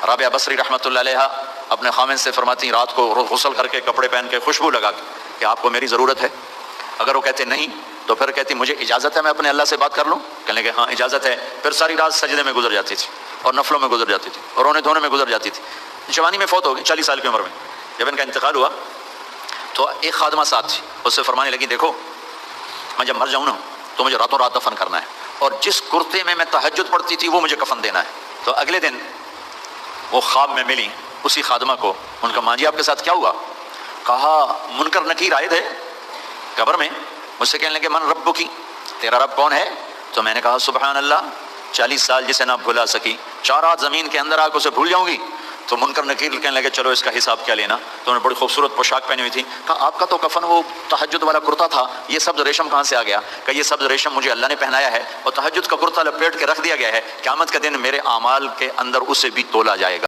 رابعہ بصری رحمۃ اللہ علیہ اپنے خامن سے فرماتی رات کو غسل کر کے کپڑے پہن کے خوشبو لگا کے کہ آپ کو میری ضرورت ہے؟ اگر وہ کہتے نہیں تو پھر کہتی مجھے اجازت ہے میں اپنے اللہ سے بات کر لوں؟ کہنے لگے ہاں اجازت ہے. پھر ساری رات سجدے میں گزر جاتی تھی اور نفلوں میں گزر جاتی تھی اور رونے دھونے میں گزر جاتی تھی. جوانی میں فوت ہو گئی 40 سال کی عمر میں. جب ان کا انتقال ہوا تو ایک خادمہ ساتھ تھی, اس سے فرمانے لگی دیکھو میں جب مر جاؤں نا تو مجھے راتوں رات دفن کرنا ہے, اور جس کرتے میں تہجد پڑھتی تھی وہ مجھے کفن دینا ہے. تو اگلے دن وہ خواب میں ملی اسی خادمہ کو. ان کا ماں جی آپ کے ساتھ کیا ہوا؟ کہا منکر نکیر آئے تھے قبر میں, مجھ سے کہنے لگے من رب کی, تیرا رب کون ہے؟ تو میں نے کہا سبحان اللہ, 40 سال جسے نہ بھلا سکی 4 رات زمین کے اندر آ کے اسے بھول جاؤں گی. تو منکر نکیر کہنے لگے چلو اس کا حساب کیا لینا. تو انہوں نے بڑی خوبصورت پوشاک پہنی ہوئی تھی. کہا آپ کا تو کفن وہ تہجد والا کرتا تھا, یہ سبز ریشم کہاں سے آ گیا؟ کہ یہ سبز ریشم مجھے اللہ نے پہنایا ہے اور تہجد کا کرتا لپیٹ کے رکھ دیا گیا ہے, قیامت کا دن میرے اعمال کے اندر اسے بھی تولا جائے گا.